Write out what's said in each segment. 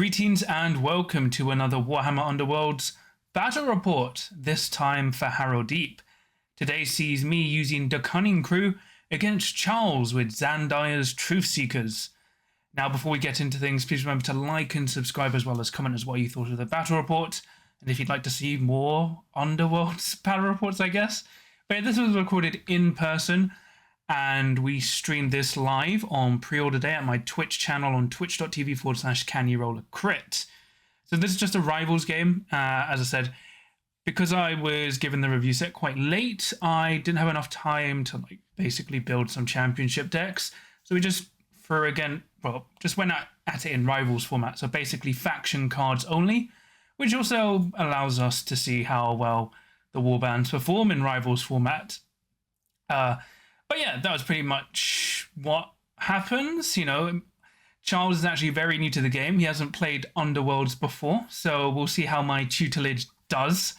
Greetings and welcome to another Warhammer Underworlds battle report, this time for Harrowdeep. Today sees me using the Kunnin Krew against Charles with Xandire's Truthseekers. Now before we get into things, please remember to like and subscribe as well as comment as what you thought of the battle report. And if you'd like to see more Underworlds battle reports, I guess. But this was recorded in person and we streamed this live on pre-order day at my Twitch channel on twitch.tv/CanYouRollACrit. So this is just a Rivals game. As I said, because I was given the review set quite late, I didn't have enough time to basically build some championship decks. So we just just went at it in Rivals format. So basically faction cards only, which also allows us to see how well the warbands perform in Rivals format. But yeah, that was pretty much what happens. You know, Charles is actually very new to the game. He hasn't played Underworlds before, so we'll see how my tutelage does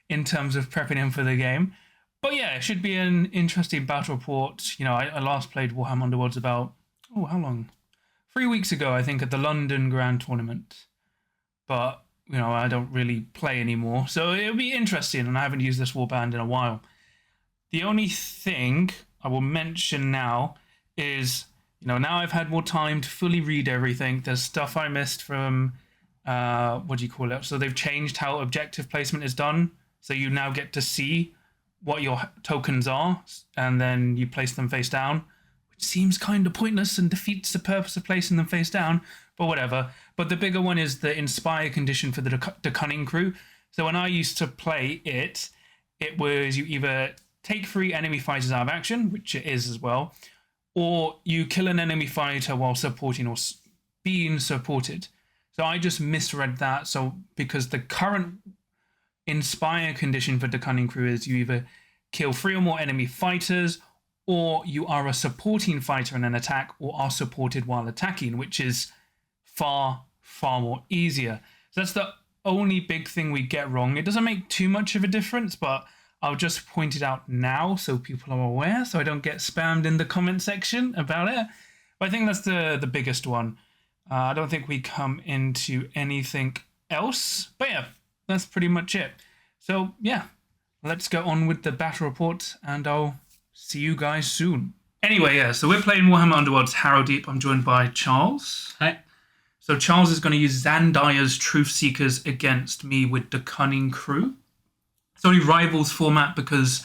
in terms of prepping him for the game. But yeah, it should be an interesting battle report. You know, I last played Warhammer Underworlds about, how long? 3 weeks ago, I think, at the London Grand Tournament. But, you know, I don't really play anymore, so it'll be interesting, and I haven't used this warband in a while. The only thing I will mention now is, you know, now I've had more time to fully read everything. There's stuff I missed from, So they've changed how objective placement is done. So you now get to see what your tokens are, and then you place them face down, which seems kind of pointless and defeats the purpose of placing them face down, but whatever. But the bigger one is the Inspire condition for the Kunnin Krew. So when I used to play it, it was you either take 3 enemy fighters out of action, which it is as well, or you kill an enemy fighter while supporting or being supported. So I just misread that. So because the current Inspire condition for the Kunnin Krew is you either kill 3 or more enemy fighters, or you are a supporting fighter in an attack, or are supported while attacking, which is far, far more easier. So that's the only big thing we get wrong. It doesn't make too much of a difference, but I'll just point it out now so people are aware, so I don't get spammed in the comment section about it. But I think that's the biggest one. I don't think we come into anything else. But yeah, that's pretty much it. So yeah, let's go on with the battle report, and I'll see you guys soon. Anyway, yeah, so we're playing Warhammer Underworlds Harrowdeep. I'm joined by Charles. Hi. So Charles is going to use Xandire's Truthseekers against me with the Kunnin Krew. It's only Rivals format because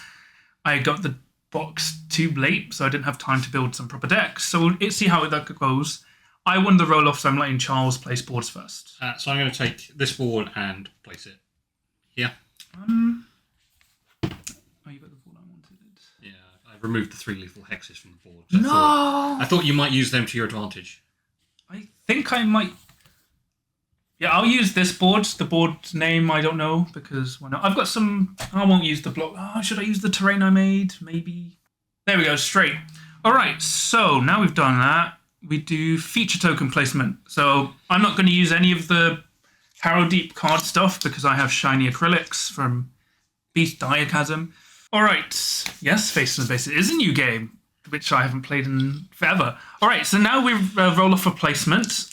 I got the box too late, so I didn't have time to build some proper decks. So we'll see how that goes. I won the roll-off, so I'm letting Charles place boards first. So I'm going to take this board and place it here. You got the board I wanted. Yeah, I've removed the 3 lethal hexes from the board. No! I thought you might use them to your advantage. I think I might. Yeah, I'll use this board. The board's name, I don't know, because why not? I've got some... I won't use the block. Should I use the terrain I made? Maybe. There we go, straight. All right, so now we've done that, we do feature token placement. So I'm not going to use any of the Harrowdeep card stuff because I have shiny acrylics from Beast Diachasm. All right, yes, Faces and Faces is a new game, which I haven't played in forever. All right, so now we roll off a placement.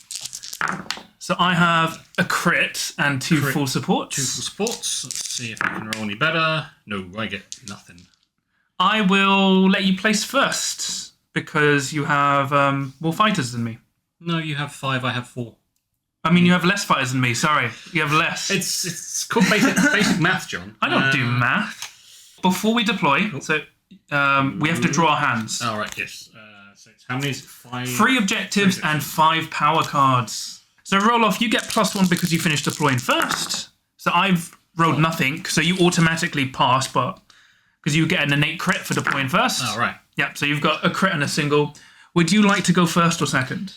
So I have a crit and 2 full supports. 2 full supports. Let's see if I can roll any better. No, I get nothing. I will let you place first because you have more fighters than me. No, you have 5. I have 4. I mean, you have less fighters than me. Sorry, you have less. It's called basic math, John. I don't do math. Before we deploy, so we have to draw our hands. All right. Yes. So it's, how many is it? 5. 3 objectives and 5 power cards. So roll off, you get +1 because you finished deploying first. So I've rolled nothing, so you automatically pass, but because you get an innate crit for deploying first. Oh, right. Yep, so you've got a crit and a single. Would you like to go first or second?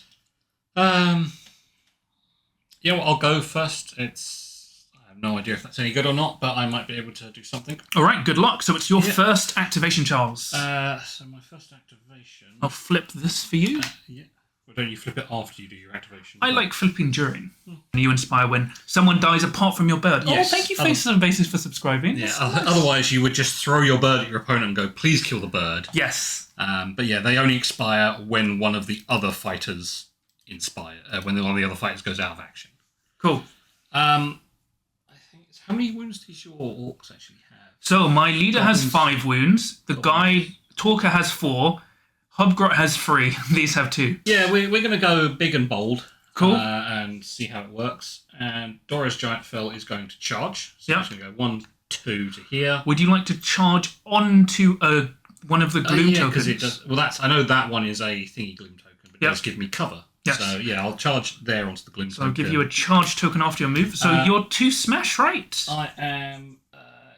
Yeah, well, I'll go first. I have no idea if that's any good or not, but I might be able to do something. All right, good luck. So it's your first activation, Charles. So my first activation... I'll flip this for you. Yeah. Or don't you flip it after you do your activation? I like flipping during. You inspire when someone dies apart from your bird. Yes. Oh, thank you, Faces and Bases, for subscribing. Yeah, otherwise you would just throw your bird at your opponent and go, please kill the bird. Yes. But yeah, they only expire when one of the other fighters inspire when one of the other fighters goes out of action. Cool. I think it's how many wounds does your orcs actually have? So my leader has 5 wounds. The guy Talker has 4. Hubgrot has 3. These have 2. Yeah, we're going to go big and bold. Cool. And see how it works. And Dora's Giant Fell is going to charge. So Yeah. it's going to go 1, 2 to here. Would you like to charge onto one of the gloom tokens? It does. Well, I know that one is a thingy gloom token, but it Yep. does give me cover. Yes. So yeah, I'll charge there onto the gloom So token. I'll give you a charge token after your move. So you're 2 smash, right? I am.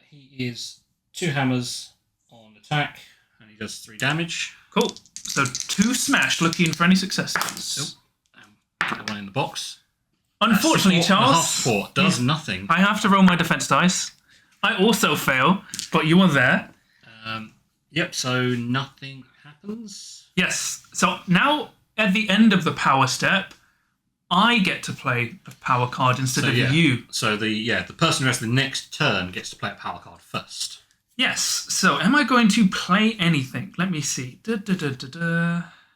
He is 2 hammers on attack, and he does 3 damage. Cool. So 2 smash, looking for any successes. Get the one in the box. Unfortunately, Charles, half support does nothing. I have to roll my defense dice. I also fail, but you were there. Yep. So nothing happens. Yes. So now at the end of the power step, I get to play a power card instead of you. So the person who has the next turn gets to play a power card first. Yes. So am I going to play anything? Let me see.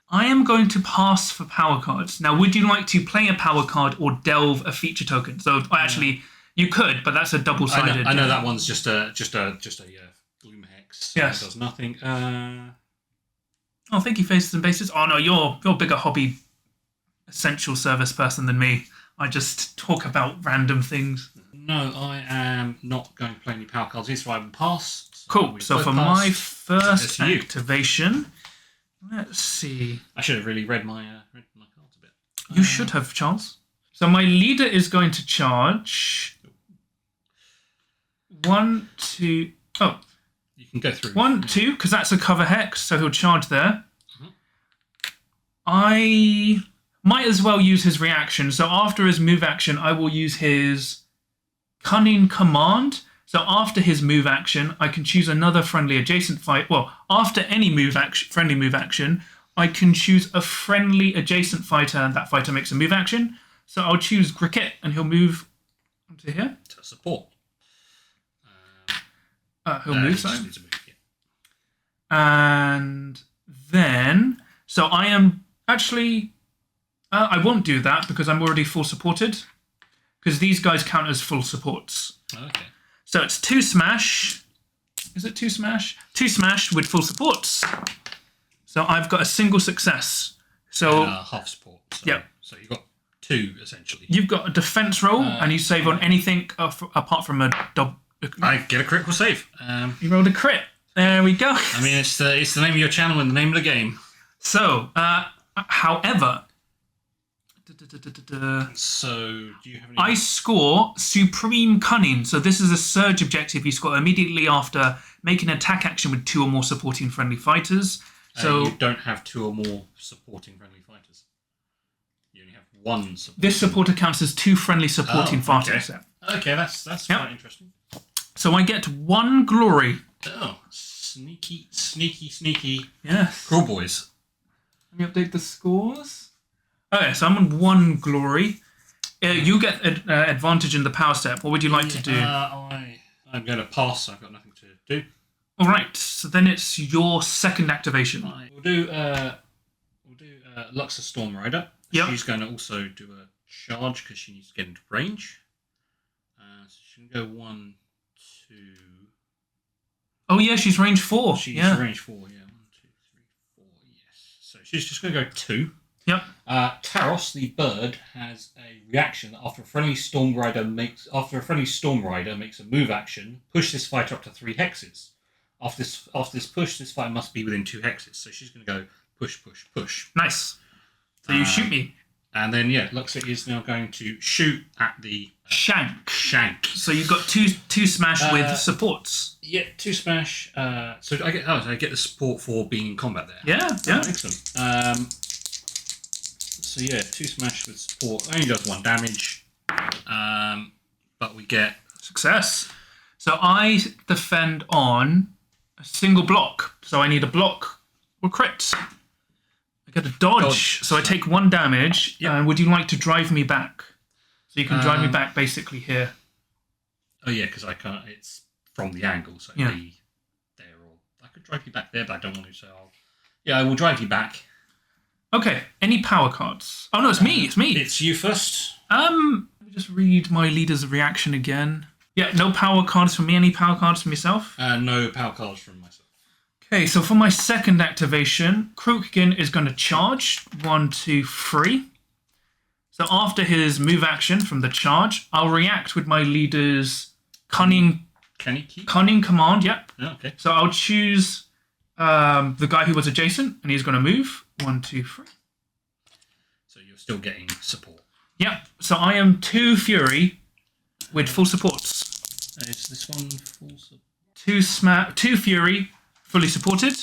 I am going to pass for power cards. Now, would you like to play a power card or delve a feature token? So actually, you could, but that's a double-sided. I know that one's just a gloom hex. So Yes. It does nothing. Oh, thank you, Faces and Bases. Oh no, you're a bigger hobby essential service person than me. I just talk about random things. No, I am not going to play any power cards. This I will pass. Cool. So for pass. my first So you. activation, let's see. I should have really read my cards a bit. You should have, Charles. So my leader is going to charge. 1, 2. Oh, You can go through. 1, 2, because that's a cover hex, so he'll charge there. Mhm. I might as well use his reaction. So after his move action, I will use his Cunning Command. So after his move action, I can choose another friendly adjacent fight. Well, after any friendly move action, I can choose a friendly adjacent fighter, and that fighter makes a move action. So I'll choose Cricket, and he'll move onto here. To support. He'll move, He sorry. just needs to move, yeah. And then, so I am actually, I won't do that because I'm already full supported. Because these guys count as full supports. Okay. So it's 2 smash. Is it 2 smash? 2 smash with full supports. So I've got a single success. So And, half support. So, Yep. So you've got 2 essentially. you've got a defense roll and you save on anything apart from a double. I get a critical save. You rolled a crit. There we go. I mean, it's the name of your channel and the name of the game. So, however, So, do you have any? I score Supreme Cunning. So this is a surge objective you score immediately after making an attack action with 2 or more supporting friendly fighters. So you don't have 2 or more supporting friendly fighters. You only have 1 supporting. this supporter counts as 2 friendly supporting fighters. Okay, that's quite interesting. So I get 1 glory. Oh, sneaky. Yes. Kruleboyz. Let me update the scores. Okay, so I'm on 1 glory. You get advantage in the power step. What would you like to do? I'm going to pass. I've got nothing to do. All right. So then it's your second activation. We'll do Luxa Storm Rider. Yep. She's going to also do a charge because she needs to get into range. So she can go 1, 2. Oh yeah, she's range 4. She's yeah. range 4. Yeah, 1, 2, 3, 4. Yes. So she's just going to go 2. Yep. Taros, the bird, has a reaction that after a friendly storm rider makes a move action, push this fighter up to 3 hexes. After this push, this fighter must be within 2 hexes. So she's going to go push, push, push. Nice. So you shoot me. And then Luxa is now going to shoot at the Shank. shank. So you've got two smash with supports. Yeah, 2 smash. So I get the support for being in combat there. Yeah. Excellent. So 2 smash with support only does 1 damage, but we get Success. So I defend on a single block. So I need a block or crit. I get a dodge. So I take 1 damage. Yep. And would you like to drive me back? So you can drive me back basically here. Oh yeah, because I can't. It's from the angle, so Yeah. it'd be there, or I could drive you back there, but I don't want to. So I will drive you back. Okay, any power cards? Oh no, it's me. It's me. It's you first. Let me just read my leader's reaction again. Yeah, no power cards from me. Any power cards from yourself? No power cards from myself. Okay, so for my second activation, Kruleboyz is going to charge. 1, 2, 3. So after his move action from the charge, I'll react with my leader's cunning command. Yep. Oh, okay. So I'll choose the guy who was adjacent, and he's going to move. 1, 2, 3. So you're still getting support. Yep. So I am 2 Fury with full supports. Is this one full support? 2 Fury, fully supported.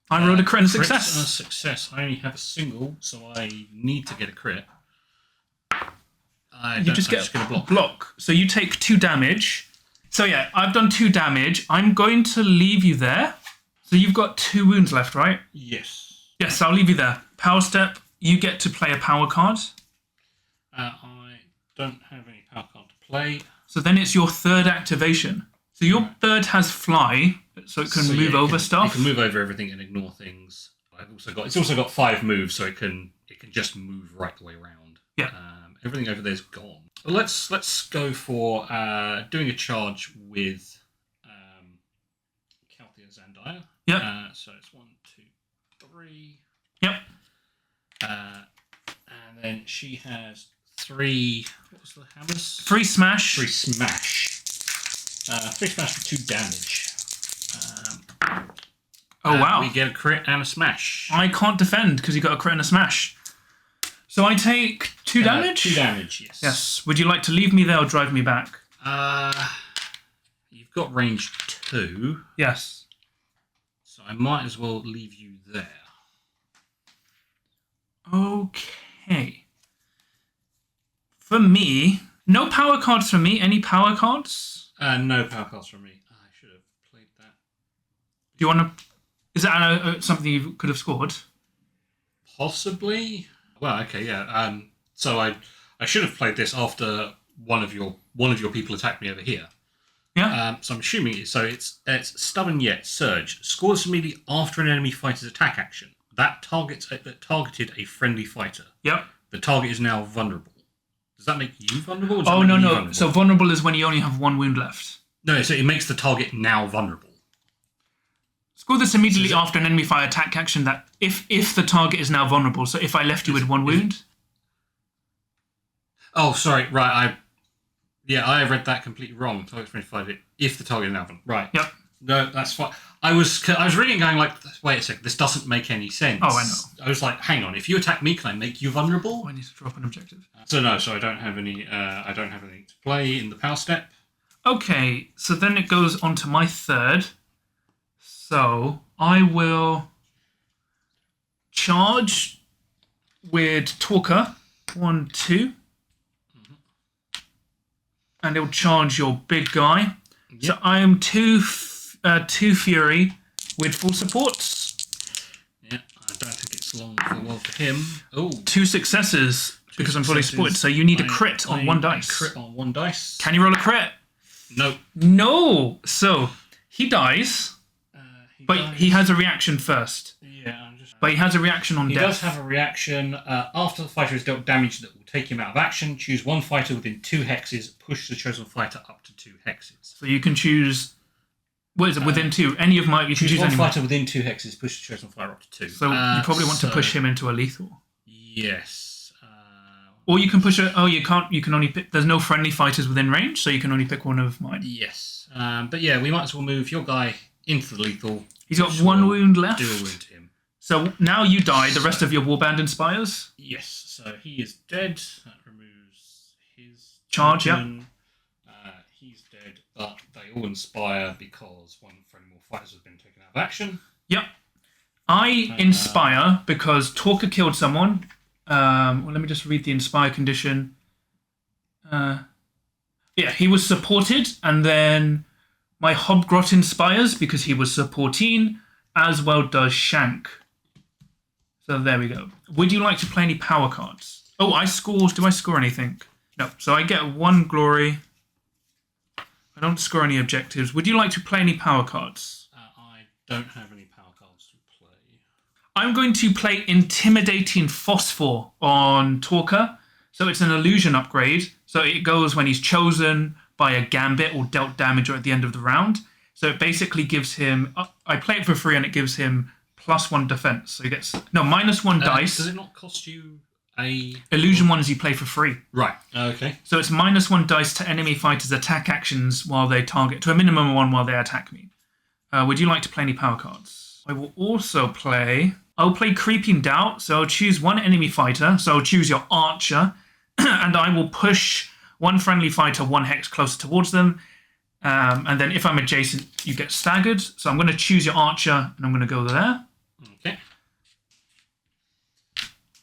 I rolled a crit and Crit success. and a success. I only have a single, so I need to get a crit. You just get a block. So you take 2 damage. So yeah, I've done 2 damage. I'm going to leave you there. So you've got 2 wounds left, right? Yes. Yes, I'll leave you there. Power step, you get to play a power card. I don't have any power card to play. So then it's your third activation. So your third has fly, so it can move over stuff. It can move over everything and ignore things. It's also got 5 moves, so it can just move right the way around. Yeah. Everything over there's gone. Well, let's go for doing a charge with Xandire. Yeah. So it's 1, 2, 3. Yep. And then she has 3. What was the hammers? 3 smash. 3 smash. 3 smash for 2 damage. Oh wow! We get a crit and a smash. I can't defend because you got a crit and a smash. So I take 2 damage? 2 damage, yes. Yes. Would you like to leave me there or drive me back? You've got range 2. Yes. So I might as well leave you there. Okay. For me, no power cards for me. Any power cards? No power cards from me. I should have played that. Do you want to... Is that something you could have scored? Possibly. Well, okay, yeah. So I should have played this after one of your people attacked me over here. Yeah. So I'm assuming it's stubborn yet surge. Scores immediately after an enemy fighter's attack action. That targeted a friendly fighter. Yep. The target is now vulnerable. Does that make you vulnerable? Or does Oh that make no you no. vulnerable? So vulnerable is when you only have 1 wound left. No, so it makes the target now vulnerable. Score this immediately after an enemy fire attack action. That if the target is now vulnerable. So if I left you with 1 wound. Oh, sorry. Right. I read that completely wrong. Target's 25. If the target is now vulnerable. Right. Yep. No, that's fine. I was reading going like, wait a second, this doesn't make any sense. Oh, I know. I was like, hang on, if you attack me, can I make you vulnerable? Oh, I need to drop an objective. So I don't have any. I don't have anything to play in the power step. Okay, so then it goes on to my third. So I will charge with Talker. 1, 2. And it'll charge your big guy. Yep. So I am 2 Fury with full supports. Yeah, I don't think it's long for well for him. Oh, 2 successes because I'm fully supported. So you need a crit on 1 dice. Crit on 1 dice. Can you roll a crit? No. No. So he dies, but he has a reaction first. Yeah, But he has a reaction on death. He does have a reaction. After the fighter is dealt damage that will take him out of action, choose 1 fighter within 2 hexes, push the chosen fighter up to 2 hexes. So you can choose... What is it, within 2? Any of my... You can choose 1 any fighter within 2 hexes, push the chosen fighter up to 2. So you probably want to push him into a lethal. Yes. Or you can push a... Oh, you can't... You can only pick... There's no friendly fighters within range, so you can only pick one of mine. Yes. But yeah, we might as well move your guy into the lethal. He's got 1 wound left. Do a wound to him. So now you die, the rest of your warband inspires. Yes, so he is dead. That removes his charge. Yeah. He's dead, but they all inspire because 1 friendly more fighters has been taken out of action. Yep. I inspire because Talker killed someone. Well, let me just read the inspire condition. Yeah, he was supported, and then my Hobgrot inspires because he was supporting, as well does Shank. So there we go. Would you like to play any power cards? Oh, I score. Do I score anything? No. So I get 1 glory. I don't score any objectives. Would you like to play any power cards? I don't have any power cards to play. I'm going to play Intimidating Phosphor on Talker. So it's an illusion upgrade. So it goes when he's chosen by a gambit or dealt damage or at the end of the round. So it basically gives him... I play it for free and it gives him +1 defense. So he gets... No, -1 dice. Does it not cost you a... Illusion ones you play for free. Right, okay. So it's -1 dice to enemy fighters' attack actions while they target... To a minimum of 1 while they attack me. Would you like to play any power cards? I will also play... I'll play Creeping Doubt. So I'll choose 1 enemy fighter. So I'll choose your archer. And I will push 1 friendly fighter 1 hex closer towards them. And then if I'm adjacent, you get staggered. So I'm going to choose your archer and I'm going to go there. Okay.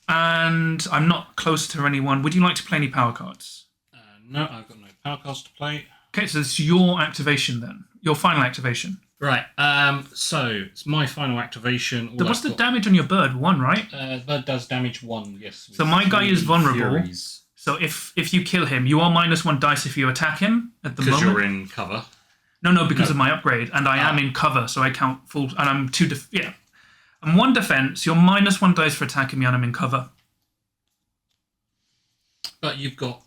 And I'm not close to anyone. Would you like to play any power cards? No, I've got no power cards to play. Okay, so it's your activation then. Your final activation. Right, so it's my final activation. What's the damage on your bird? 1, right? The bird does damage 1, yes. So my guy is vulnerable. Furies. So if you kill him, you are -1 dice if you attack him at the moment. Because you're in cover. No, because of my upgrade. And I am in cover, so I count full... And I'm 2... Yeah. I'm 1 defense, you're -1 dice for attacking me, and I'm in cover. But you've got...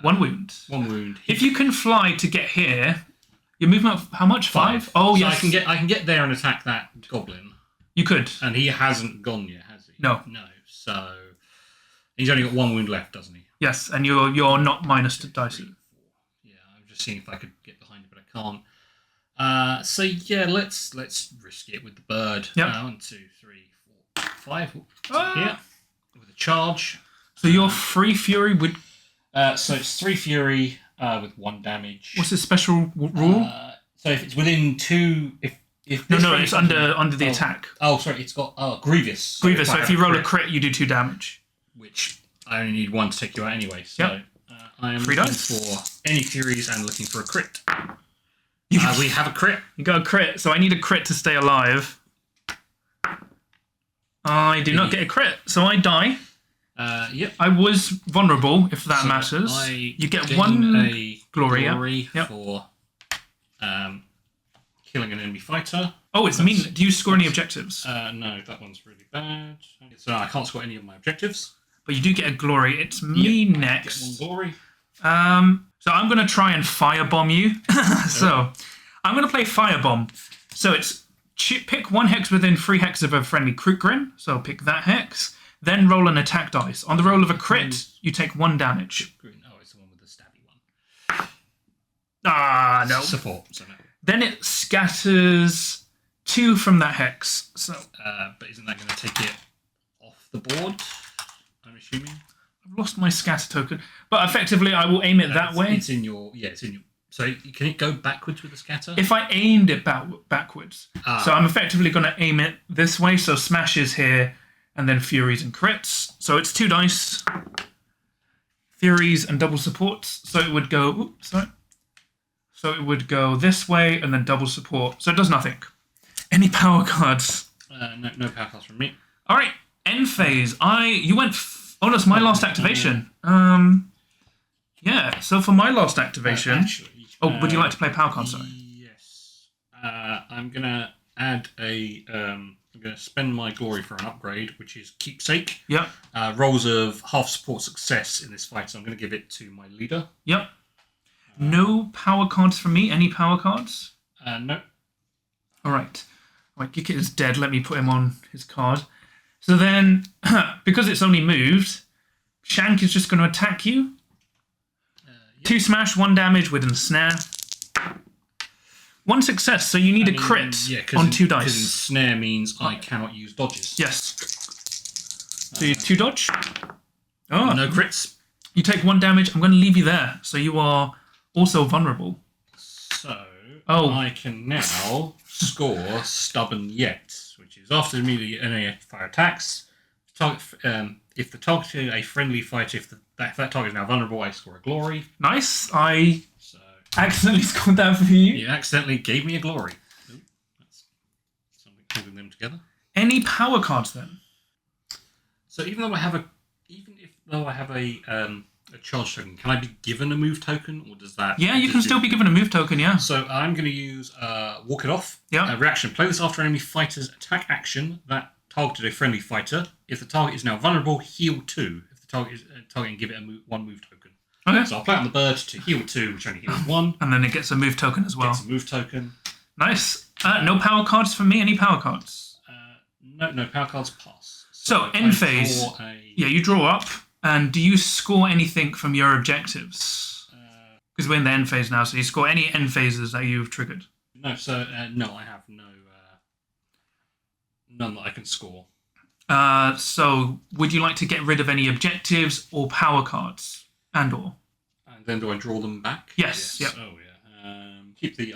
1 wound. 1 wound. If you can fly to get here... Your movement, how much? 5? Oh, so yes. I can get there and attack that goblin. You could. And he hasn't gone yet, has he? No. No. So he's only got 1 wound left, doesn't he? Yes, and you're not minus to dice. 3, 4. Yeah, I'm just seeing if I could get behind it, but I can't. So yeah, let's risk it with the bird. Yep. 1, 2, 3, 4, 5. Here with a charge. So your free fury would. So it's 3 fury. With 1 damage. What's the special rule? So if it's within 2, if no, it's under the attack. Oh, sorry, it's got grievous. Grievous. So if you roll a crit, you do 2 damage. Which I only need 1 to take you out anyway. So I am 3 looking dice for any furies and looking for a crit. We have a crit. You got a crit, so I need a crit to stay alive. I do not get a crit, so I die. Yep. I was vulnerable, if that matters. You get 1 glory yep. for killing an enemy fighter. Oh, it's mean. Do you score any objectives? No, that one's really bad. So I can't score any of my objectives. But you do get a glory. It's me next. I get 1 glory. So I'm going to try and firebomb you. So I'm going to play firebomb. So it's pick 1 hex within 3 hexes of a friendly Krugrin. So pick that hex. Then roll an attack dice. On the roll of a crit, you take 1 damage. Oh, it's the one with the stabby one. Ah, no. Support. So no. Then it scatters 2 from that hex. So, but isn't that going to take it off the board? I'm assuming. I've lost my scatter token, but effectively I will aim it that way. It's in your. Yeah, it's in your. So can it go backwards with the scatter? If I aimed it backwards, so I'm effectively going to aim it this way. So smashes here. And then Furies and crits. So it's 2 dice. Furies and double supports. So it would go... Oops, sorry. So it would go this way and then double support. So it does nothing. Any power cards? No power cards from me. All right. End phase. You went... Oh, that's my last activation. Yeah. So for my last activation... Actually, would you like to play power cards? Sorry. Yes. I'm going to add a... I'm going to spend my glory for an upgrade, which is Keepsake. Yep. Rolls of half support success in this fight, so I'm going to give it to my leader. Yep. No power cards from me? Any power cards? No. All right. Right, Gikit is dead. Let me put him on his card. So then, because it's only moved, Shank is just going to attack you. Yep. 2 smash, 1 damage with a snare. 1 success, so you need a crit on 2 dice. Because snare means I cannot use dodges. Yes. So you 2 dodge. Oh, no crits. You take 1 damage. I'm going to leave you there, so you are also vulnerable. So I can now score Stubborn Yet, which is after immediately enemy fire attacks. If the target is a friendly fighter, if that target is now vulnerable, I score a glory. Nice. I accidentally scored that for you. You accidentally gave me a glory. Ooh, that's something holding them together. Any power cards then? So even though I have a charge token, can I be given a move token, or does that? Yeah, you can still be given a move token. Yeah. So I'm going to use Walk It Off. Yeah. Reaction. Play this after enemy fighter's attack action. That targeted a friendly fighter. If the target is now vulnerable, heal 2. If the target is target, give it a one move token. Okay. So I'll play it on the bird to heal 2, which only heals 1. And then it gets a move token as well. Gets a move token. Nice. No power cards for me. Any power cards? No power cards pass. So end phase. Yeah, you draw up. And do you score anything from your objectives? Because we're in the end phase now, so you score any end phases that you've triggered. No, so no, I have none that I can score. So would you like to get rid of any objectives or power cards, and/or? And then do I draw them back? Yes. Yep. Oh yeah.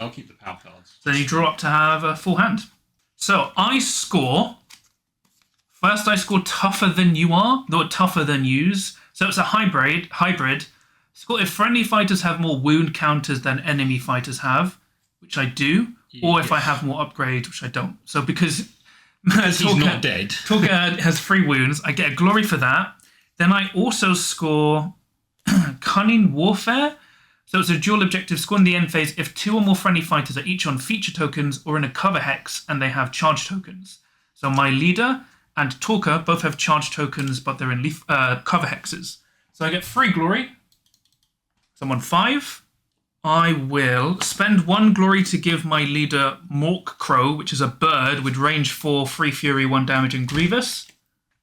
I'll keep the power cards. So then you draw up to have a full hand. So I score. First, I score tougher than you are, not tougher than yous. So it's a hybrid. Score if friendly fighters have more wound counters than enemy fighters have, which I do, or if I have more upgrade, which I don't. So because he's not dead. Torka has 3 wounds, I get a glory for that. Then I also score Cunning Warfare. So it's a dual objective. Score in the end phase if 2 or more friendly fighters are each on feature tokens or in a cover hex and they have charge tokens. So my leader and Torka both have charge tokens, but they're in cover hexes. So I get 3 glory. So I'm on 5. I will spend 1 glory to give my leader Kunnin Krew, which is a bird with range 4, 3 fury, 1 damage, and grievous.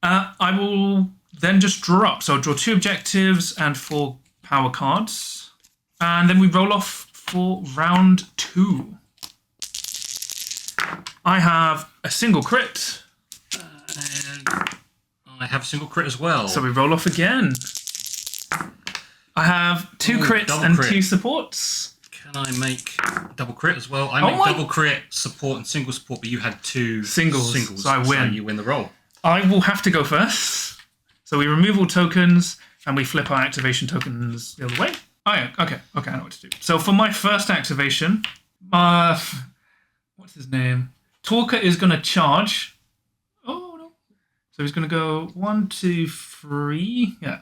I will then just draw up. So I'll draw 2 objectives and 4 power cards. And then we roll off for round 2. I have a single crit. And I have a single crit as well. So we roll off again. I have 2 crits and crit. 2 supports. Can I make double crit as well? I make double crit, support, and single support, but you had 2 singles. So I win. So you win the roll. I will have to go first. So we remove all tokens and we flip our activation tokens the other way. Oh yeah, okay, I know what to do. So for my first activation, what's his name? Torka is going to charge. Oh no! So he's going to go 1, 2, 3. Yeah,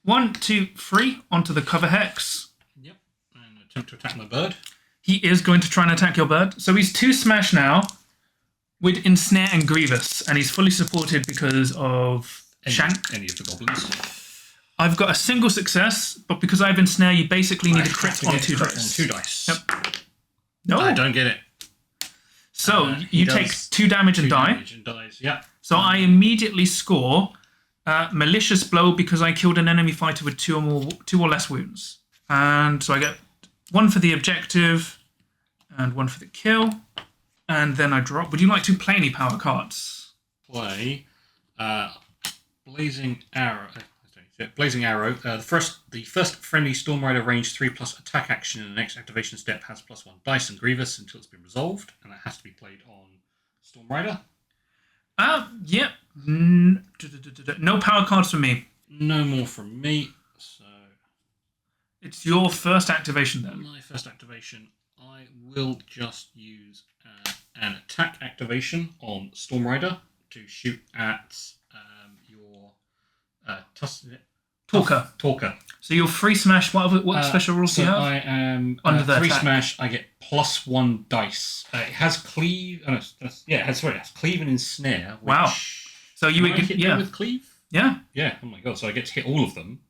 1, 2, 3 onto the cover hex. Yep, and attempt to attack my bird. He is going to try and attack your bird. So he's 2 smash now with ensnare and grievous, and he's fully supported because of Shank. Any of the goblins. I've got a single success, but because I have ensnare, you basically need a crit on 2 dice. On 2 dice. Yep. No, I don't get it. So you take 2 damage and die. Yeah. So I immediately score malicious blow because I killed an enemy fighter with 2 or less wounds, and so I get 1 for the objective and 1 for the kill, and then I drop. Would you like to play any power cards? Play Blazing Arrow. Blazing Arrow. The first friendly Storm Rider range 3+ attack action in the next activation step has +1 dice and grievous until it's been resolved, and that has to be played on Storm Rider. Yeah. No power cards for me. No more from me. So it's your first activation then. My first activation. I will just use an attack activation on Storm Rider to shoot at your Torka. So you'll 3 smash. What special rules do you have? I am under the 3 attack. Smash. I get +1 dice. It has cleave. It has cleave and ensnare. Which, wow. So you would hit with cleave. Yeah. Yeah. Oh my god. So I get to hit all of them.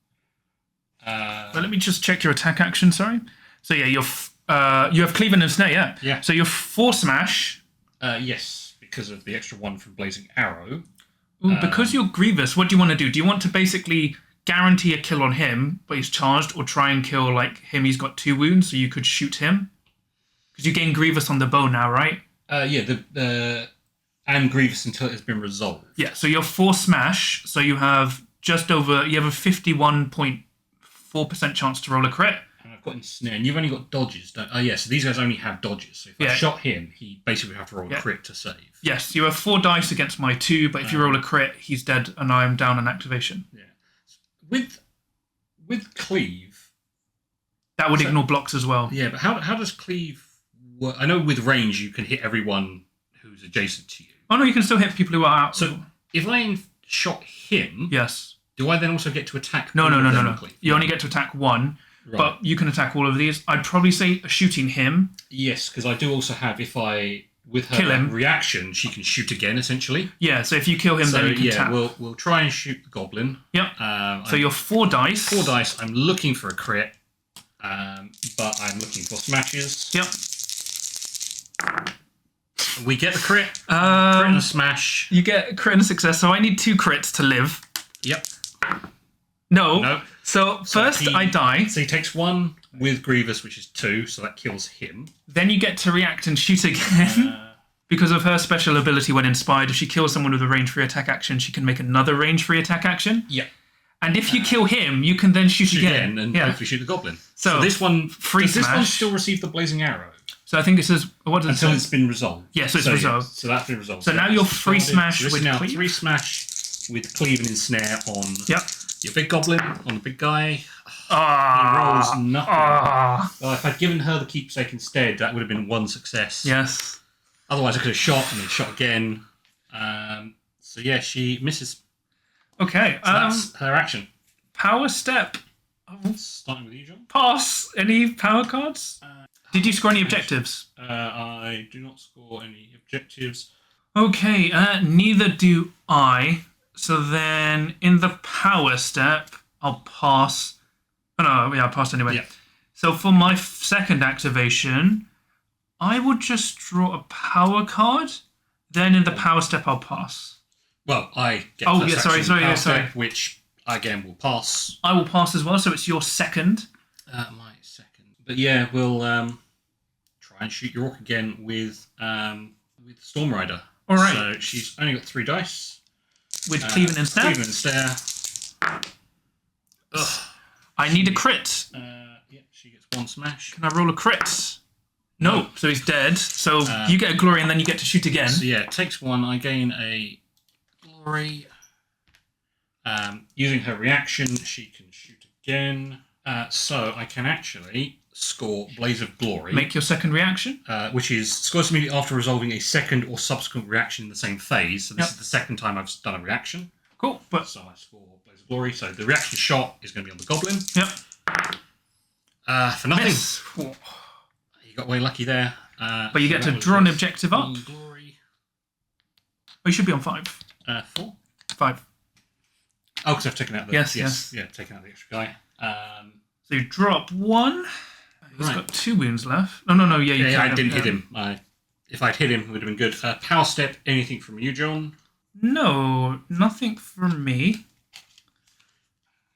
Well, let me just check your attack action. Sorry. So yeah, you have cleave and ensnare. Yeah. Yeah. So you're 4 smash. Yes, because of the extra 1 from Blazing Arrow. Ooh, because you're grievous, what do you want to do? Do you want to basically guarantee a kill on him, but he's charged, or try and kill like him? He's got 2 wounds, so you could shoot him. Because you gain grievous on the bow now, right? Yeah. And grievous until it has been resolved. Yeah. So you're 4 smash. So you have a 51.4% chance to roll a crit. And I've got ensnare, and you've only got dodges, don't? Oh yeah. So these guys only have dodges. So if I shot him, he basically would have to roll a crit to save. Yes. You have 4 dice against my 2, but if you roll a crit, he's dead, and I'm down an activation. Yeah. With cleave, that would ignore blocks as well. Yeah, but how does cleave work? I know with range you can hit everyone who's adjacent to you. Oh no, you can still hit people who are out. So if I shot him, yes, do I then also get to attack? No. You only get to attack 1, right. But you can attack all of these. I'd probably say shooting him. Yes, because I do also have, if I with kill her him. reaction, she can shoot again, essentially. Yeah, so if you kill him, then you can tap. We'll try and shoot the goblin. Yep. So you're 4 dice. 4 dice. I'm looking for a crit, but I'm looking for smashes. Yep. We get the crit. Crit and a smash. You get a crit and a success, so I need 2 crits to live. Yep. No. So first I die. So he takes 1 with Grievous, which is 2, so that kills him. Then you get to react and shoot again. Because of her special ability when inspired, if she kills someone with a range-free attack action, she can make another range-free attack action. Yep. And if you kill him, you can then shoot again. And hopefully shoot the goblin. So this one, free does this one smash. still receive the blazing arrow? So I think it says, what does it say? Until it's been resolved. Yeah, so it's resolved. So that's been resolved. So now you're free smash so this with is now cleave. 3 smash with cleave and ensnare on your big goblin, on the big guy. He rolls nothing. Well, if I'd given her the keepsake instead, that would have been 1 success. Yes. Otherwise, I could have shot and then shot again. So yeah, she misses. Okay. So that's her action. Power step. Starting with you, John. Pass. Any power cards? Did you score any objectives? I do not score any objectives. Okay, neither do I. So then, in the power step, I'll pass. Oh no, yeah, I passed anyway. Yeah. So for my second activation, I would just draw a power card. Then in the power step, I'll pass. Well, I get Oh, first yeah, sorry, action sorry, power yeah, sorry. step, which again will pass. I will pass as well, so it's your second. My second. But yeah, we'll try and shoot your orc again with Storm Rider. All right. So she's only got 3 dice. With Cleveland and Snap. Cleveland and Stare. Ugh. I need a crit. Yeah, she gets 1 smash. Can I roll a crit? No, so he's dead. So you get a glory and then you get to shoot again. So yeah, it takes 1. I gain a glory. Using her reaction, she can shoot again. So I can actually score Blaze of Glory. Make your second reaction. Which is scores immediately after resolving a second or subsequent reaction in the same phase. So this is the second time I've done a reaction. Cool. But So I score Blaze of Glory. So the reaction shot is going to be on the goblin. Yep. For nothing. Miss. You got way lucky there. But you get to draw an objective up. Glory. Oh, you should be on 5. 4. 5. Oh, because I've taken out the... Yes. Yeah, taken out the extra guy. So you drop 1. He's Right. got 2 wounds left. No. Yeah, you Yeah, can't. I didn't hit him. If I'd hit him, it would have been good. Power step, anything from you, John? No, nothing from me.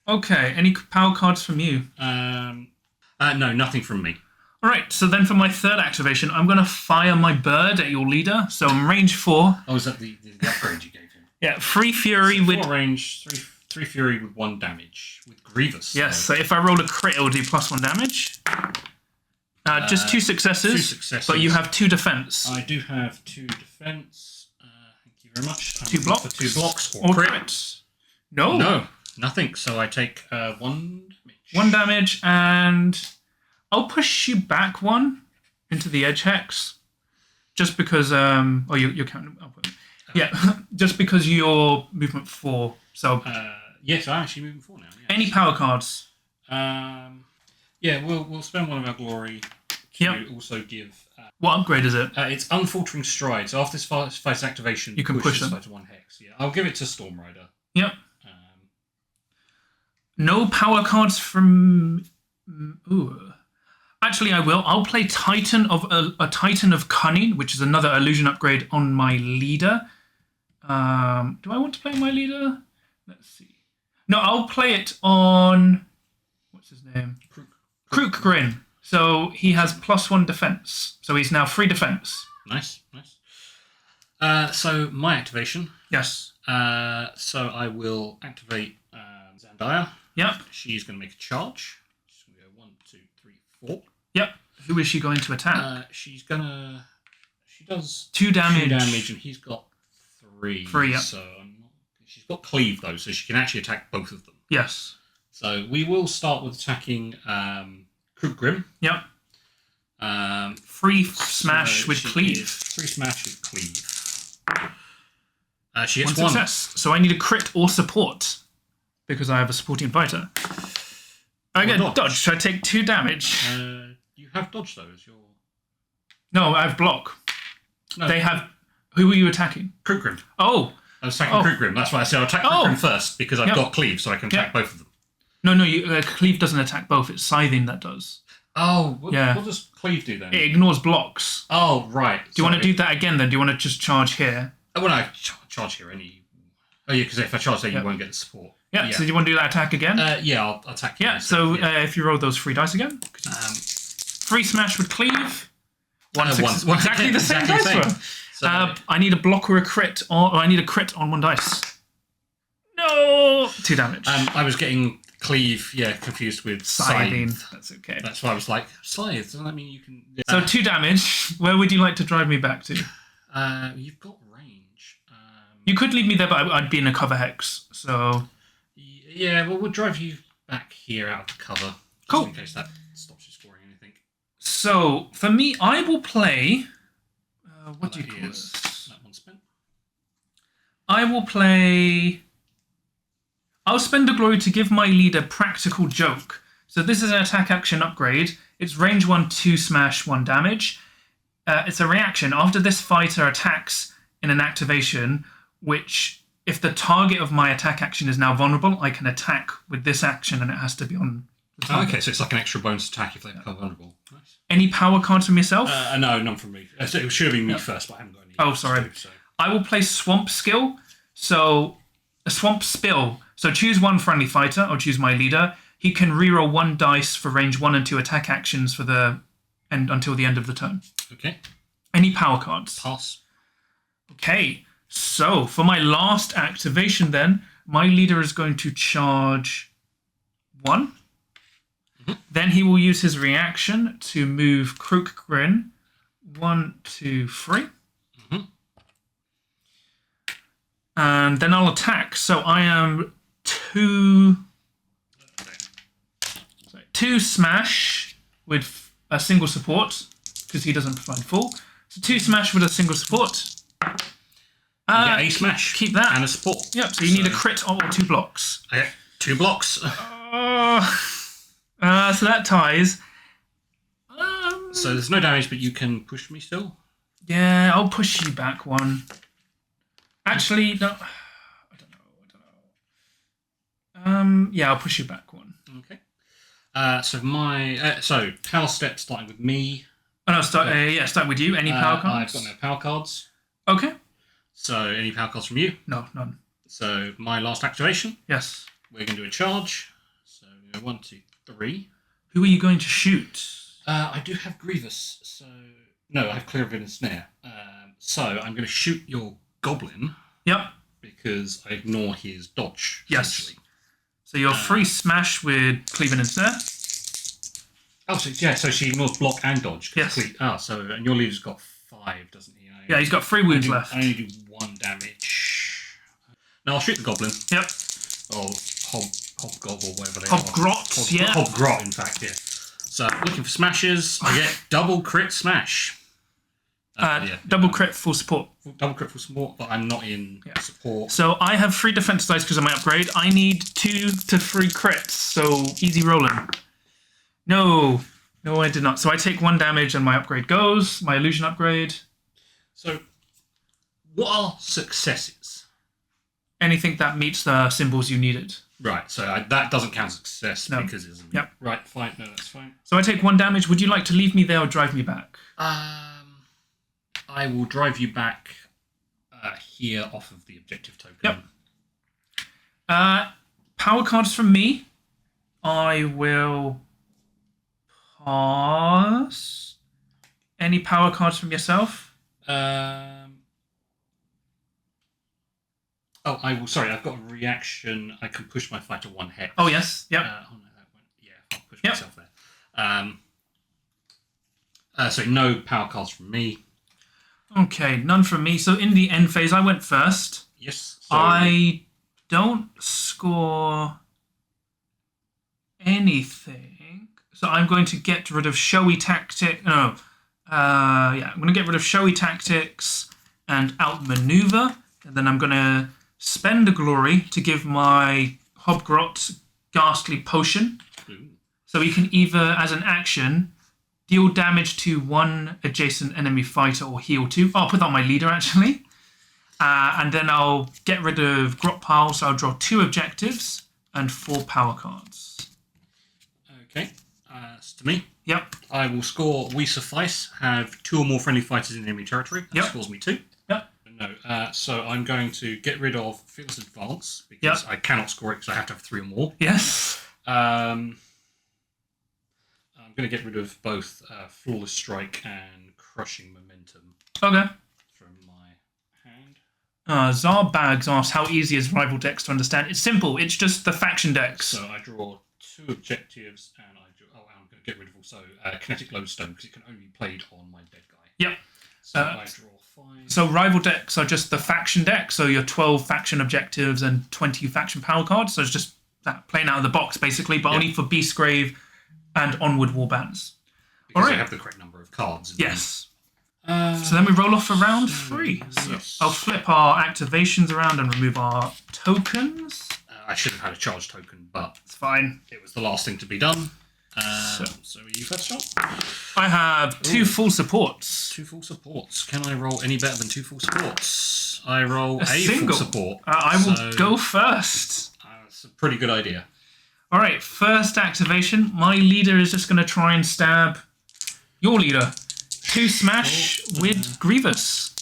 Okay, any power cards from you? No, nothing from me. All right, so then for my third activation, I'm going to fire my bird at your leader. So I'm range 4. Oh, is that the upgrade you gave him? Yeah, 3 fury with... 4 range, 3 fury with 1 damage. With Grievous. Yes, so if I roll a crit, it'll do +1 damage. Just 2 successes. 2 successes. But you have 2 defense. I do have 2 defense. Thank you very much. 2 blocks. For 2 blocks or crit. crits. No. No, nothing. So I take 1 damage. 1 damage, and I'll push you back 1 into the edge hex. Just because... Oh, you're counting... Yeah, just because you're movement 4. So... Yes, I'm actually moving 4 now. Yeah. Any power cards? Yeah, we'll spend 1 of our glory to also give... What upgrade is it? it's Unfaltering Stride. So after this fight's activation, you can push this them. fight to 1 hex. Yeah, I'll give it to Storm Rider. Yep. No power cards from... Ooh. Actually, I will. I'll play Titan of a Titan of Cunning, which is another illusion upgrade on my leader. Do I want to play my leader? Let's see. No, I'll play it on... What's his name? Krook Grin. So he has +1 defense. So he's now 3 defense. Nice. So my activation. Yes. So I will activate Xandire. Yep. She's going to make a charge. She's going to go 1, 2, 3, 4. Yep. Who is she going to attack? She's going to... She does 2 damage. 2 damage, and he's got 3. 3, yep. So she's got cleave, though, so she can actually attack both of them. Yes. So we will start with attacking Krook Grim. Yep. Free smash with cleave. Free smash with cleave. She gets 1 success. So I need a crit or support because I have a supporting fighter. I get dodge, so I take 2 damage. You have dodge though, as your... No, I have block. No. They have. Who were you attacking? Krugrim. Oh. I was attacking Krugrim. That's why I said I'll attack Krugrim first, because I've got Cleave, so I can attack both of them. No, Cleave doesn't attack both. It's Scything that does. Oh, what does Cleave do then? It ignores blocks. Oh, right. Do you want to do that again then? Do you want to just charge here? Oh, well, I charge here any... Oh, yeah, because if I charge there, you won't get the support. Yeah, so do you want to do that attack again? Yeah, I'll attack you. Yeah, so if you roll those 3 dice again. 3 smash with Cleave. Exactly the same dice roll. So, I need a block or a crit, or I need a crit on 1 dice. No! 2 damage. I was getting Cleave, confused with Scything. Scythe. That's okay. That's why I was like, Scythe, doesn't that mean you can... Yeah. So 2 damage. Where would you like to drive me back to? You've got range. You could leave me there, but I'd be in a cover hex, so... Yeah, well, we'll drive you back here out of the cover. Cool. Just in case that stops you scoring anything. So, for me, I will play... what do you call this? That one's spent. I will play... I'll spend a glory to give my leader Practical Joke. So this is an attack action upgrade. It's range 1, 2 smash, 1 damage. It's a reaction. After this fighter attacks in an activation, which if the target of my attack action is now vulnerable, I can attack with this action and it has to be on the target. Okay, so it's like an extra bonus attack if they become vulnerable. Nice. Any power cards from yourself? No, none from me. So it should have been me first, but I haven't got any. Oh, sorry. So. I will play Swamp Skill. So, a Swamp Spill. So choose 1 friendly fighter, or choose my leader. He can reroll 1 dice for range 1 and 2 attack actions for the until the end of the turn. Okay. Any power cards? Pass. Okay. So, for my last activation then, my leader is going to charge 1. Mm-hmm. Then he will use his reaction to move Krugrim 1, 2, 3. Mm-hmm. And then I'll attack. So I am 2 smash with a single support, because he doesn't provide full. So 2 smash with a single support. You get a smash. Keep that. And a support. Yep, so you need a crit or 2 blocks. I get 2 blocks. So that ties. So there's no damage, but you can push me still? Yeah, I'll push you back 1. Actually, no. I don't know. Yeah, I'll push you back 1. Okay. So power step starting with me. Oh no, start with you. Any power cards? I've got no power cards. Okay. So any power cards from you? No, none. So my last activation. Yes. We're going to do a charge. So 1, 2, 3. Who are you going to shoot? I do have Grievous. So no, I have Clear of and Snare. So I'm going to shoot your Goblin. Yep. Because I ignore his dodge. Yes. So you're 3 smash with Cleaving and Snare. Oh, so she ignores block and dodge. Yes. And your leader's got 5, doesn't he? Yeah, he's got 3 wounds left. I only do 1 damage. Now I'll shoot the Goblin. Yep. Or Hobgob or whatever they are. Hobgrot, yeah. Hobgrot, in fact, yeah. So looking for smashes, I get double crit smash. Double crit full support. Double crit full support, but I'm not in support. So I have 3 defense dice because of my upgrade. I need 2 to 3 crits, so easy rolling. No, I did not. So I take 1 damage and my upgrade goes. My illusion upgrade. So, what are successes? Anything that meets the symbols you needed. Right, so that doesn't count as success because it isn't. Yep. Right, fine. No, that's fine. So I take 1 damage. Would you like to leave me there or drive me back? I will drive you back here off of the objective token. Yep. Power cards from me. I will pass. Any power cards from yourself? I will. Sorry, I've got a reaction. I can push my fighter 1 hex. Oh yes. Yep. That won't. Yeah, I'll push myself there. So no power cards from me. Okay, none from me. So in the end phase, I went first. Yes. So I don't score anything. So I'm going to get rid of showy tactic. No. I'm going to get rid of showy tactics and outmaneuver. And then I'm going to spend a glory to give my Hobgrot Ghastly Potion. Ooh. So he can either, as an action, Deal damage to one adjacent enemy fighter or heal two. Oh, I'll put that on my leader, actually. And then I'll get rid of Grot Pile, so I'll draw 2 objectives and 4 power cards. Okay, it's to me. Yep. I will score We Suffice, have 2 or more friendly fighters in enemy territory. That scores me 2. Yep. No, so I'm going to get rid of Fearless Advance, because I cannot score it because I have to have 3 or more. Yes. I'm going to get rid of both Flawless Strike and Crushing Momentum. Okay. From my hand. Czar Bags asks, how easy is rival decks to understand? It's simple. It's just the faction decks. So I draw 2 objectives, and I'm going to get rid of also Kinetic Lodestone, because it can only be played on my dead guy. Yep. So I draw 5. So rival decks are just the faction deck. So your 12 faction objectives and 20 faction power cards. So it's just that playing out of the box, basically, but only for Beastgrave and Onward Warbands. Because I have the correct number of cards. Yes. So then we roll off for round 3. So yes. I'll flip our activations around and remove our tokens. I should have had a charge token, but It's fine. it was the last thing to be done. So are you first shot? I have 2 full supports. 2 full supports. Can I roll any better than 2 full supports? I roll a single full support. I will go first. That's a pretty good idea. All right, first activation. My leader is just going to try and stab your leader. 2 smash with Grievous.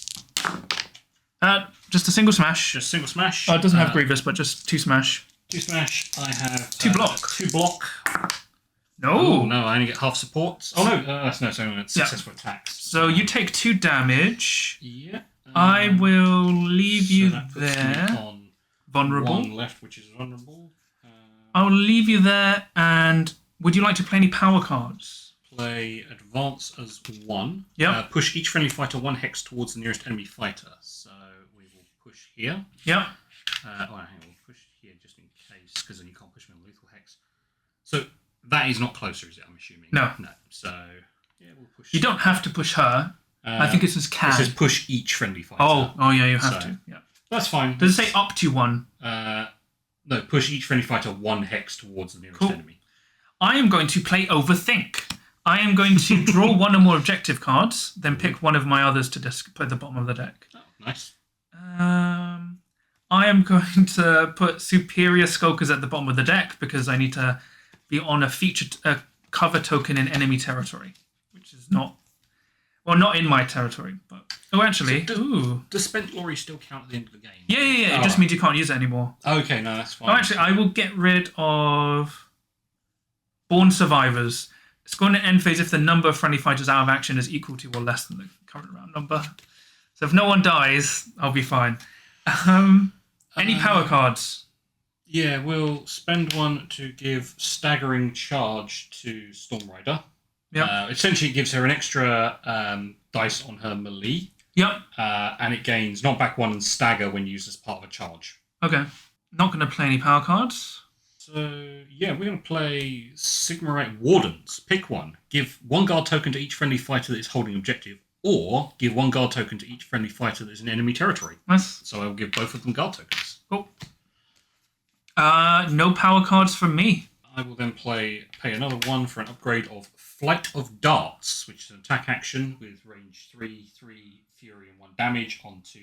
Just a single smash. Just single smash. It doesn't have Grievous, but just 2 smash. 2 smash. I have 2 block. 2 block. No. Oh, no, I only get half supports. Oh, no, sorry, it's successful attacks. So you take 2 damage. Yeah. I will leave you that puts me there. on Vulnerable. 1 left, which is vulnerable. I'll leave you there, and would you like to play any power cards? Play Advance as 1. Yep. Push each friendly fighter 1 hex towards the nearest enemy fighter. So we will push here. Yep. Hang on, we'll push here just in case, because then you can't push me on lethal hex. So that is not closer, is it? I'm assuming. No. No. So yeah, we'll push. You don't have to push her. I think it says can. It says push each friendly fighter. Oh yeah, you have to. Yeah. That's fine. Does it say up to 1? No, push each friendly fighter 1 hex towards the nearest enemy. I am going to play Overthink. I am going to draw 1 or more objective cards, then pick one of my others to put at the bottom of the deck. Oh, nice. I am going to put Superior Skulkers at the bottom of the deck because I need to be on a cover token in enemy territory, which is not in my territory. But actually, Does Spent Glory still count at the end of the game? Yeah. It just means you can't use it anymore. Okay, no, that's fine. Oh, actually, I will get rid of Born Survivors. Score in the end phase if the number of friendly fighters out of action is equal to or less than the current round number. So if no one dies, I'll be fine. Any power cards? Yeah, we'll spend 1 to give Staggering Charge to Storm Rider. Yep. Essentially, it gives her an extra dice on her melee. Yep. And it gains knockback 1 and stagger when used as part of a charge. Okay. Not going to play any power cards. So, yeah, we're going to play Sigmarite Wardens. Pick 1. Give 1 guard token to each friendly fighter that is holding objective, or give 1 guard token to each friendly fighter that is in enemy territory. Nice. So I will give both of them guard tokens. Cool. No power cards from me. I will then pay another 1 for an upgrade of Flight of Darts, which is an attack action with range 3, fury, and 1 damage onto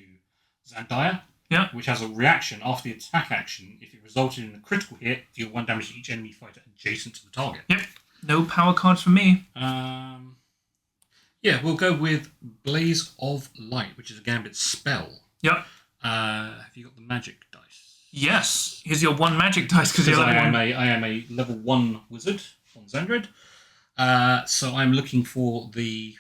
Xandire. Yeah. Which has a reaction after the attack action. If it resulted in a critical hit, deal 1 damage to each enemy fighter adjacent to the target. Yep. No power cards from me. Yeah, we'll go with Blaze of Light, which is a Gambit spell. Yep. Have you got the magic dice? Yes. Here's your 1 magic dice because you're I am a level 1 wizard on Xandire. So I'm looking for the...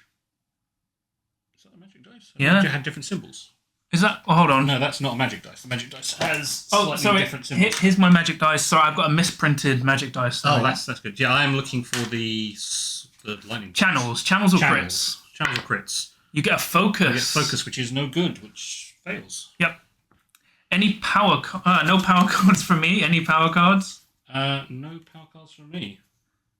Is that a magic dice? Yeah. It had different symbols. Is that... Oh, hold on. No, that's not a magic dice. The magic dice has slightly different symbols. Here's my magic dice. Sorry, I've got a misprinted magic dice. Oh, that's good. Yeah, I am looking for the lightning channels. Channels or crits. Channels or crits. You get a focus. I get focus, which is no good, which fails. Yep. Any power... no power cards from me? Any power cards? No power cards from me.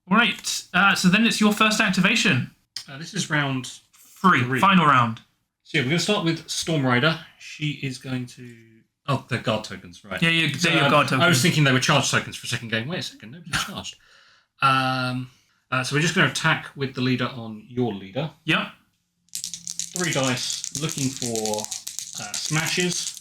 Right. So then it's your first activation. This is round 3. Final round. So yeah, we're going to start with Storm Rider. She is going to... Oh, they're guard tokens, right. Yeah, they're your guard tokens. I was thinking they were charge tokens for a second going, wait a second, nobody's charged. So we're just going to attack with the leader on your leader. Yep. 3 dice, looking for smashes.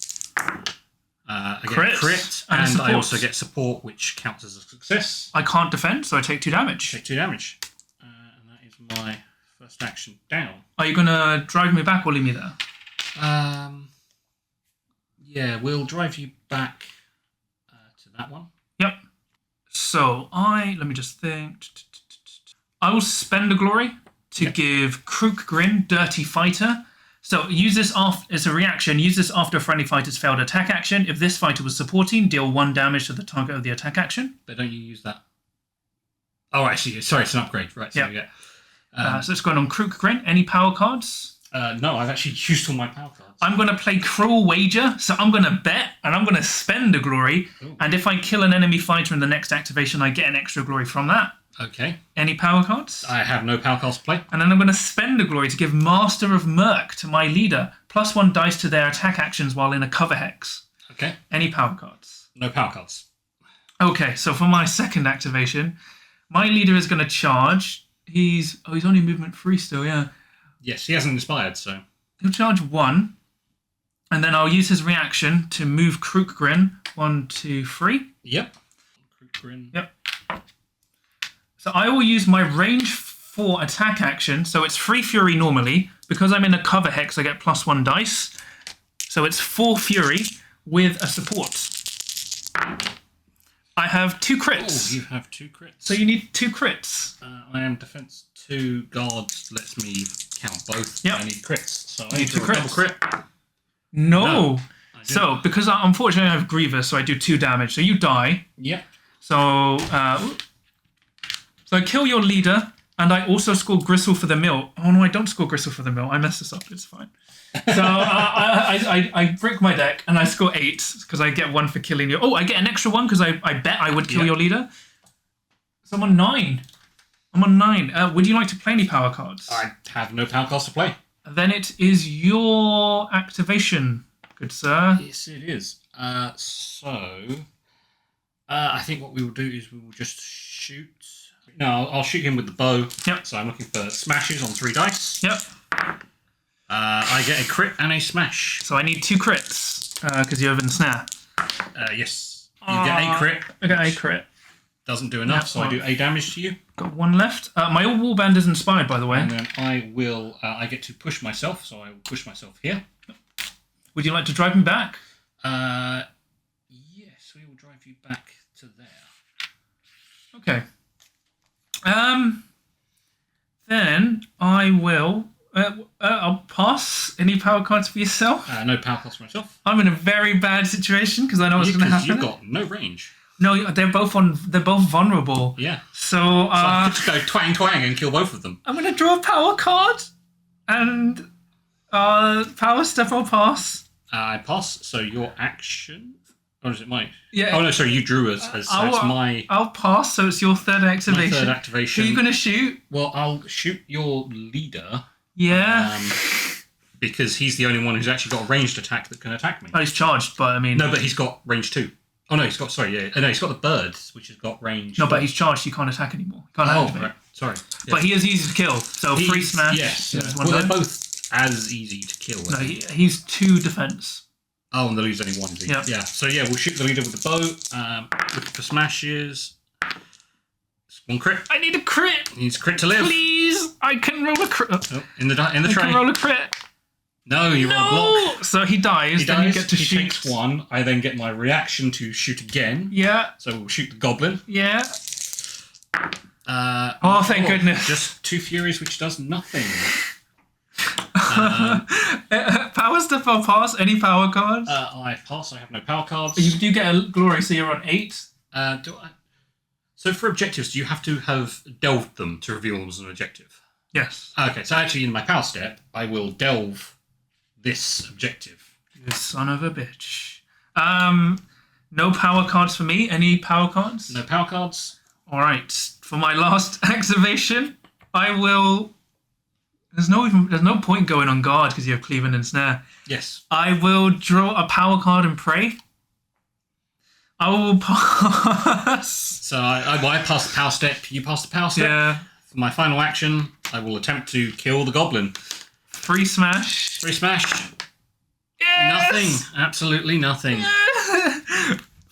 I get Crits crit, and and I support. also get support, which counts as a success. I can't defend, so I take 2 damage. Take 2 damage. And that is my first action down. Are you going to drive me back or leave me there? Yeah, we'll drive you back to that one. Yep. So let me just think. I will spend a glory to give Crook Grin Dirty Fighter. So use this as a reaction. Use this after a friendly fighter's failed attack action. If this fighter was supporting, deal 1 damage to the target of the attack action. But don't you use that? Oh, actually, sorry, it's an upgrade. Right, so yeah. So it's going on Crook Grin. Any power cards? No, I've actually used all my power cards. I'm going to play Cruel Wager. So I'm going to bet and I'm going to spend a glory. Ooh. And if I kill an enemy fighter in the next activation, I get an extra glory from that. Okay. Any power cards? I have no power cards to play. And then I'm going to spend a glory to give Master of Merc to my leader. +1 dice to their attack actions while in a cover hex. Okay. Any power cards? No power cards. Okay, so for my second activation, my leader is going to charge. He's only movement 3 still, yeah. Yes, he hasn't inspired, so... He'll charge 1. And then I'll use his reaction to move Crook Grin 1, 2, 3. Yep. Grin. Yep. So I will use my range 4 attack action. So it's 3 Fury normally. Because I'm in a cover hex, I get +1 dice. So it's 4 Fury with a support. I have 2 crits. Oh, you have 2 crits. So you need 2 crits. I am defense 2. Guards lets me count both. Yep. I need crits. So I need need to 2 double crits. crit. No. I So because unfortunately I have Grievous, so I do 2 damage. So you die. Yep. So I kill your leader, and I also score Gristle for the mill. Oh no, I don't score Gristle for the mill. I messed this up. It's fine. So I break my deck, and I score 8 because I get 1 for killing you. Oh, I get an extra 1 because I bet I would kill your leader. So I'm on 9. I'm on 9. Would you like to play any power cards? I have no power cards to play. Then it is your activation, good sir. Yes, it is. I think what we will do is we will just shoot. No, I'll shoot him with the bow. Yep. So I'm looking for smashes on 3 dice. Yep. I get a crit and a smash. So I need 2 crits because you have ensnare. Yes. You get a crit. I get a crit. Doesn't do enough, Yeah, so I do a damage to you. Got 1 left. My warband is inspired, by the way. And then I will. I get to push myself, so I will push myself here. Would you like to drive me back? Yes, we will drive you back to there. Okay. Then I will. I'll pass. Any power cards for yourself? No power cards for myself. I'm in a very bad situation because I know what's going to happen. You've got no range. No, they're both vulnerable. Yeah. So I could just go twang twang and kill both of them. I'm going to draw a power card, and power step I'll pass. I pass. So your action, or is it mine? Yeah. Oh no, sorry, you drew as so it's my. I'll pass. So it's your third activation. My third activation. Who are you going to shoot? Well, I'll shoot your leader. Yeah. Because he's the only one who's actually got a ranged attack that can attack me. Oh, he's charged, but I mean. No, but he's got range 2. Oh no, he's got no, he's got the bird, which has got range. No, but he's charged. He can't attack anymore. He can't activate. Right. Sorry. Yes. But he is easy to kill. So 3 smash. Yes. Yeah. Well, they're both as easy to kill. No, he's 2 defense. Oh, and the leader's only 1. Yeah. Yeah. So yeah, we'll shoot the leader with the bow. Looking for smashes. It's 1 crit. I need a crit. He needs a crit to live. Please, I can roll a crit. Oh, in the tray. I can roll a crit. No, you're on a block. So he dies. He then dies. you get to he shoot. takes 1. I then get my reaction to shoot again. Yeah. So we'll shoot the goblin. Yeah. Thank goodness. Just 2 furies, which does nothing. Power step I'll pass. Any power cards? I pass. I have no power cards. You do get a glory, so you're on 8. Do I? So for objectives, do you have to have delved them to reveal them as an objective? Yes. Okay, so actually in my power step, I will delve this objective. You son of a bitch. No power cards for me. Any power cards? No power cards. All right. For my last activation, I will. There's no point going on guard because you have Cleveland and Snare. Yes. I will draw a power card and pray. I will pass. So I pass the power step. You pass the power step. Yeah. For my final action, I will attempt to kill the goblin. Free smash. Free smash. Yes! Nothing. Absolutely nothing.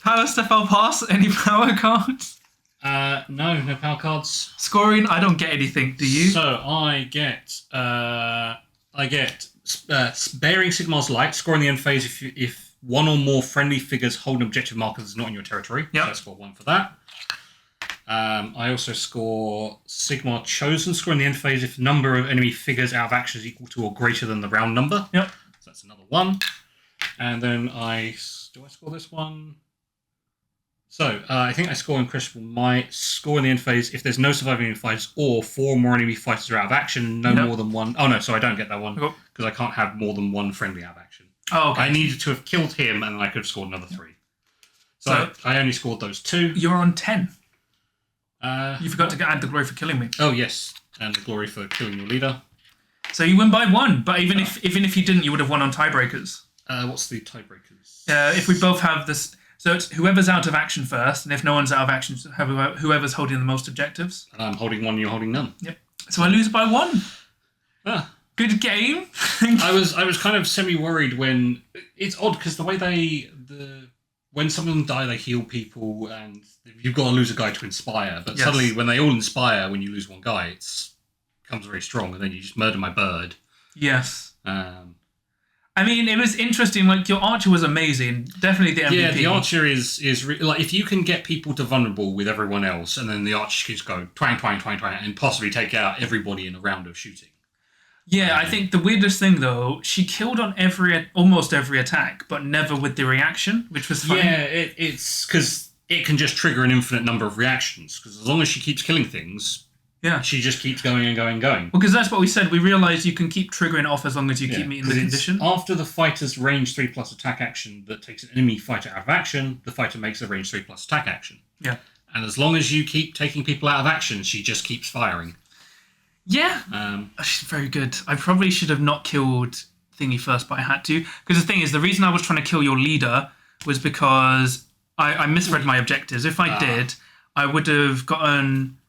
Power step, I'll pass. Any power cards? No power cards. Scoring, I don't get anything. Do you? So I get Bearing Sigmar's Light. Score in the end phase if one or more friendly figures hold an objective marker that's not in your territory. Yep. So I score 1 for that. I also score Sigmar Chosen. Score in the end phase if the number of enemy figures out of action is equal to or greater than the round number. Yep. So that's another 1. And then do I score this one? So, I think I score in Critical Might. Score in the end phase if there's no surviving enemy fighters or 4 more enemy fighters are out of action, no more than 1. Oh, no, so I don't get that one because I can't have more than 1 friendly out of action. Oh, okay. I needed to have killed him and then I could have scored another 3. So I only scored those 2. You're on 10. You forgot to add the glory for killing me. Oh, yes. And the glory for killing your leader. So you win by 1, but even if you didn't, you would have won on tiebreakers. What's the tiebreakers? If we both have this... So it's whoever's out of action first, and if no one's out of action, whoever's holding the most objectives. And I'm holding 1, you're holding none. Yep. So I lose by 1. Ah. Good game. I was kind of semi-worried when... It's odd, because the way when some of them die, they heal people, and you've got to lose a guy to inspire. But suddenly, when they all inspire, when you lose one guy, it becomes very strong, and then you just murder my bird. Yes. I mean, it was interesting. Like, your archer was amazing. Definitely the MVP. Yeah, the archer is like, if you can get people to vulnerable with everyone else, and then the archer can just go twang, twang, twang, twang, and possibly take out everybody in a round of shooting. Yeah, I think the weirdest thing, though, she killed on almost every attack, but never with the reaction, which was funny. Yeah, it's because it can just trigger an infinite number of reactions, because as long as she keeps killing things... Yeah, she just keeps going and going and going. Well, because that's what we said. We realised you can keep triggering off as long as you keep meeting the condition. After the fighter's range 3+ attack action that takes an enemy fighter out of action, the fighter makes a range 3+ attack action. Yeah. And as long as you keep taking people out of action, she just keeps firing. Yeah. She's very good. I probably should have not killed Thingy first, but I had to. Because the thing is, the reason I was trying to kill your leader was because I misread my objectives. If I did, I would have gotten...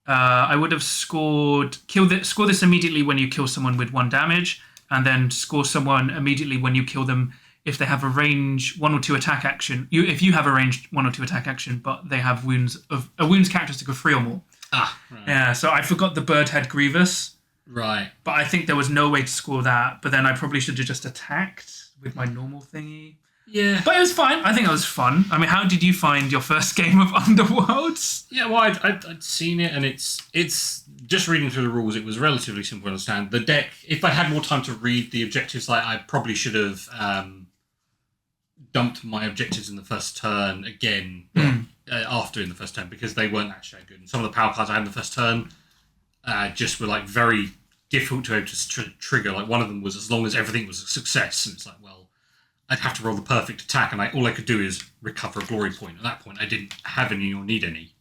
I would have score this immediately when you kill someone with 1 damage, and then score someone immediately when you kill them if they have a range 1 or 2 attack action. If you have a range 1 or 2 attack action, but they have wounds characteristic of 3 or more. Right. Yeah, so I forgot the bird had Grievous. Right. But I think there was no way to score that. But then I probably should have just attacked with my normal thingy. Yeah. But it was fine. I think it was fun. I mean, how did you find your first game of Underworlds? Yeah, well, I'd seen it, and it's just reading through the rules, it was relatively simple to understand. The deck, if I had more time to read the objectives, I probably should have dumped my objectives in the first turn again, after in the first turn, because they weren't actually that good. And some of the power cards I had in the first turn just were, like, very difficult to be able to trigger. Like, one of them was as long as everything was a success, and it's like, well, I'd have to roll the perfect attack, and all I could do is recover a glory point. At that point, I didn't have any or need any.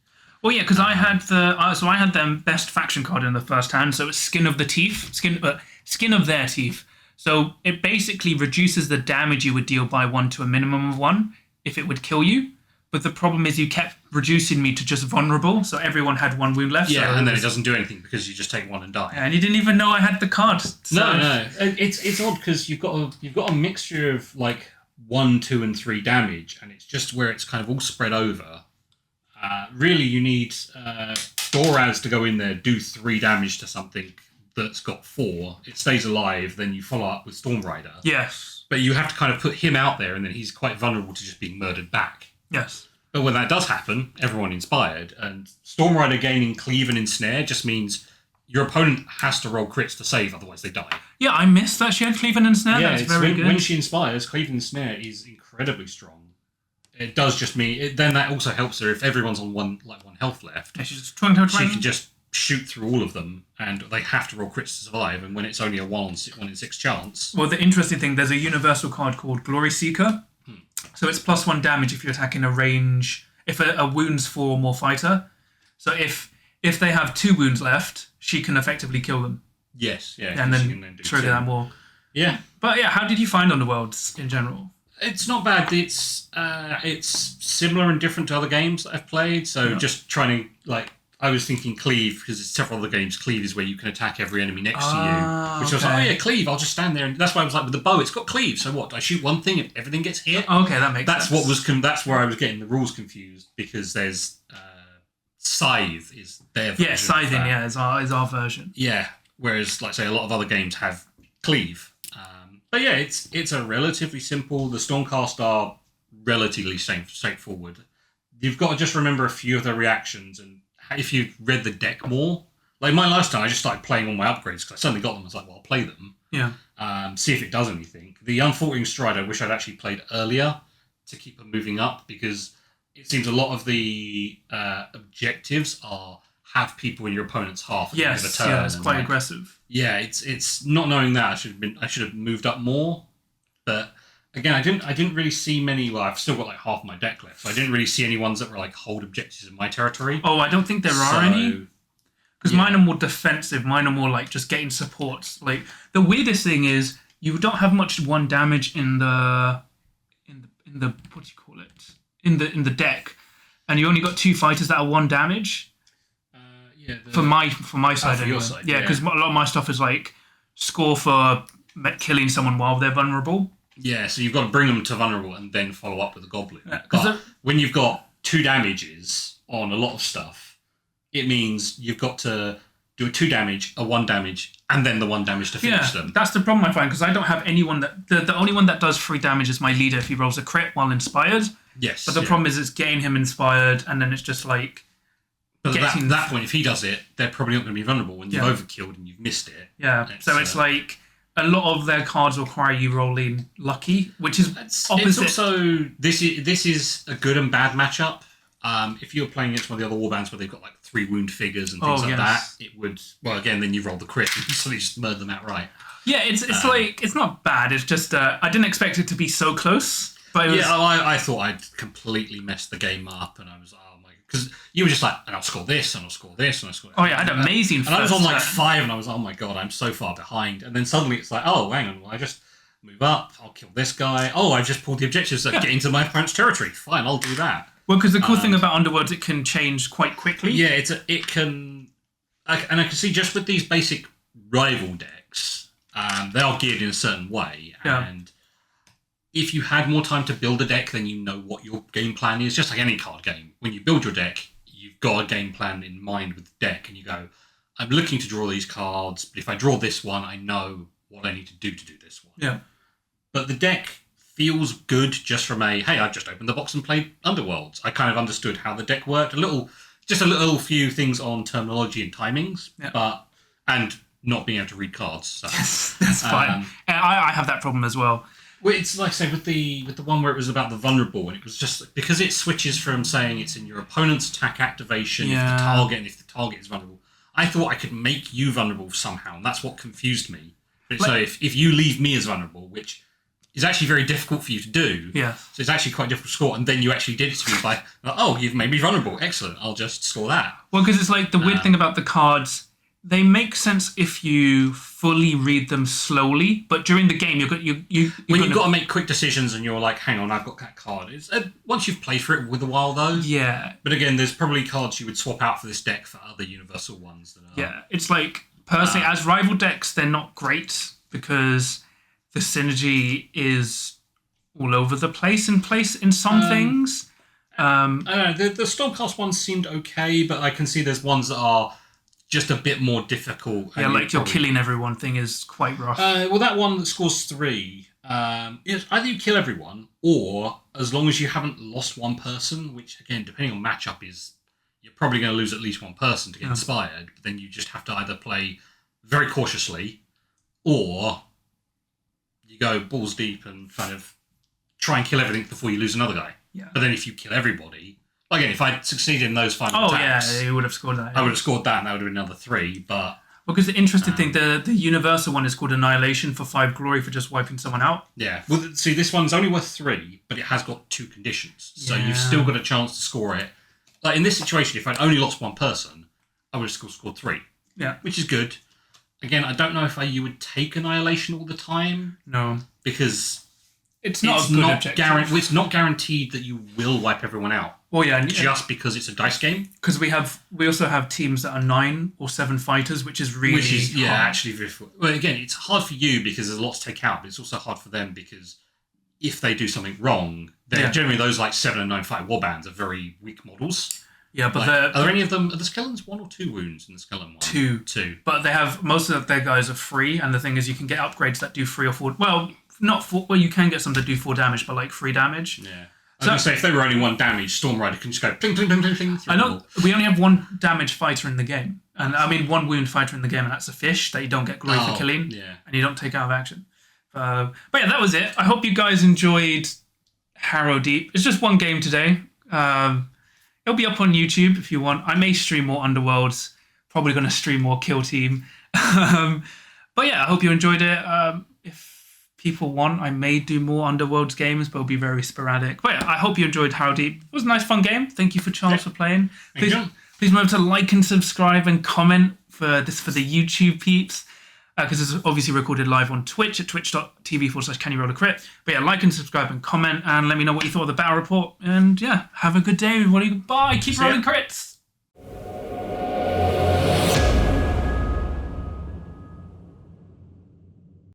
Well, yeah, because I had I had them best faction card in the first hand, so it's Skin of their teeth. So it basically reduces the damage you would deal by 1 to a minimum of 1 if it would kill you. But the problem is you kept reducing me to just vulnerable, so everyone had 1 wound left. Yeah, so and then it doesn't do anything because you just take 1 and die. Yeah, and you didn't even know I had the card. So. No. It's odd because you've got a mixture of like 1, 2, and 3 damage, and it's just where it's kind of all spread over. Really, you need Doraz to go in there, do 3 damage to something that's got 4. It stays alive. Then you follow up with Storm Rider. Yes. But you have to kind of put him out there, and then he's quite vulnerable to just being murdered back. Yes. But when that does happen, everyone inspired, and Storm Rider gaining Cleave and Ensnare just means your opponent has to roll crits to save, otherwise they die. Yeah, I missed that she had Cleave and Ensnare. Yeah, that's very good. When she inspires, Cleave and Ensnare is incredibly strong. It does just mean... then that also helps her if everyone's on one health left. Yeah, she's just twang. She can just shoot through all of them, and they have to roll crits to survive, and when it's only a 1 in 6 chance... Well, the interesting thing, there's a universal card called Glory Seeker. So it's +1 damage if you're attacking a range... If a wounds 4 or more fighter. So if they have 2 wounds left, she can effectively kill them. Yes, yeah. And then trigger that more. Yeah. But yeah, how did you find Underworlds in general? It's not bad. It's similar and different to other games that I've played. So just trying to I was thinking cleave, because there's several other games. Cleave is where you can attack every enemy next to you. Which I was like, oh yeah, cleave, I'll just stand there. And that's why I was like, with the bow, it's got cleave. So what, I shoot one thing and everything gets hit? Okay, that makes sense. That's where I was getting the rules confused, because there's Scythe is their version. Yeah, Scything, is our version. Yeah, whereas, like, say, a lot of other games have cleave. But yeah, it's a relatively simple. The Stormcast are relatively straightforward. You've got to just remember a few of the reactions, and if you've read the deck more, like my last time, I just started playing all my upgrades because I suddenly got them. I was like, well, I'll play them. Yeah. See if it does anything. The Unfaltering Stride, I wish I'd actually played earlier to keep them moving up, because it seems a lot of the objectives are have people in your opponent's half at the end of a turn. Yeah, it's quite aggressive. Yeah, it's not knowing that I should have moved up more, but again, I didn't really see many. Well, I've still got like half my deck left, so I didn't really see any ones that were like hold objectives in my territory. Oh, I don't think there are any, because mine are more defensive. Mine are more like just getting supports. Like the weirdest thing is you don't have much 1 damage in the what do you call it in the deck, and you only got 2 fighters that are 1 damage. For my side, for anyway. your side, yeah, because a lot of my stuff is like score for killing someone while they're vulnerable. Yeah, so you've got to bring them to vulnerable and then follow up with a goblin. Yeah, but when you've got 2 damages on a lot of stuff, it means you've got to do a 2 damage, a 1 damage, and then the 1 damage to finish them. That's the problem I find, because I don't have anyone that... The only one that does 3 damage is my leader if he rolls a crit while inspired. Yes. But the problem is it's getting him inspired, and then it's just like... But at that point, if he does it, they're probably not going to be vulnerable when you've overkilled and you've missed it. Yeah, so it's like a lot of their cards require you rolling lucky, which is opposite. It's also... This is a good and bad matchup. If you're playing against one of the other warbands where they've got like 3 wound figures and things like that, it would... Well, again, then you roll the crit and you suddenly just murder them outright. Yeah, it's like... It's not bad, it's just... I didn't expect it to be so close, but it was... Yeah, I thought I'd completely messed the game up, and I was... Because you were just like, and I'll score this, and I'll score this, and I'll score... Oh yeah, I had amazing... And I was on like 5, and I was, oh my god, I'm so far behind. And then suddenly it's like, oh, hang on, well, I just move up, I'll kill this guy. Oh, I just pulled the objectives that get into my opponent's territory. Fine, I'll do that. Well, because the cool thing about Underworlds, it can change quite quickly. Yeah, it can... And I can see just with these basic rival decks, they are geared in a certain way, and... If you had more time to build a deck, then you know what your game plan is. Just like any card game. When you build your deck, you've got a game plan in mind with the deck, and you go, I'm looking to draw these cards, but if I draw this one, I know what I need to do this one. Yeah. But the deck feels good just from hey, I've just opened the box and played Underworlds. I kind of understood how the deck worked. Just a little few things on terminology and timings, and not being able to read cards. So. That's fine. I have that problem as well. Well, it's like I say with the one where it was about the vulnerable, and it was just because it switches from saying it's in your opponent's attack activation if the target is vulnerable. I thought I could make you vulnerable somehow, and that's what confused me. But so if you leave me as vulnerable, which is actually very difficult for you to do, so it's actually quite difficult to score, and then you actually did it to me by, oh, you've made me vulnerable, excellent, I'll just score that. Well, because it's like the weird thing about the cards. They make sense if you fully read them slowly, but during the game, you've got to make quick decisions, and you're like, "Hang on, I've got that card." It's once you've played for it with a while, though. Yeah. But again, there's probably cards you would swap out for this deck for other universal ones. That are, yeah, it's like personally, as rival decks, they're not great because the synergy is all over the place in some things. I don't know. The Stormcast ones seemed okay, but I can see there's ones that are just a bit more difficult. Yeah, like your killing everyone thing is quite rough. Well, that one that scores 3, either you kill everyone, or as long as you haven't lost one person, which, again, depending on matchup, you're probably going to lose at least one person to get inspired, but then you just have to either play very cautiously, or you go balls deep and kind of try and kill everything before you lose another guy. Yeah. But then if you kill everybody... Again, if I'd succeeded in those final attacks... you would have scored that. I would have scored that, and that would have been another 3, but... Because the interesting thing, the universal one is called Annihilation for 5 glory for just wiping someone out. Yeah. Well, see, this one's only worth 3, but it has got 2 conditions. So you've still got a chance to score it. Like, in this situation, if I'd only lost one person, I would have still scored 3. Yeah. Which is good. Again, I don't know if you would take Annihilation all the time. No. Because... it's not a good objective. It's not guaranteed that you will wipe everyone out. Well, yeah, just because it's a dice game. Because we also have teams that are 9 or 7 fighters, which is really hard. Actually very. Well, again, it's hard for you because there's a lot to take out, but it's also hard for them because if they do something wrong, generally those like 7 and 9 fight warbands are very weak models. Yeah, but are there any of them? Are the skeletons 1 or 2 wounds in the skeleton one? 2. 2. But they have most of their guys are free, and the thing is, you can get upgrades that do 3 or 4. Well, not 4. Well, you can get some that do 4 damage, but like 3 damage. Yeah. I was going to say, if they were only 1 damage, Storm Rider can just go pling, pling, pling, pling, pling. I know we only have 1 damage fighter in the game, and I mean 1 wound fighter in the game, and that's a fish that you don't get glory for killing, and you don't take out of action. But yeah, that was it. I hope you guys enjoyed Harrowdeep. It's just 1 game today. It'll be up on YouTube if you want. I may stream more Underworlds. Probably going to stream more Kill Team. But yeah, I hope you enjoyed it. If people want, I may do more Underworlds games, but it'll be very sporadic. But yeah, I hope you enjoyed Harrowdeep. It was a nice, fun game. Thank you for Charles for playing. Please remember to like and subscribe and comment for the YouTube peeps. Because it's obviously recorded live on Twitch at twitch.tv/CanYouRollACrit. But yeah, like and subscribe and comment and let me know what you thought of the battle report. And yeah, have a good day, everybody. Bye. Keep rolling crits.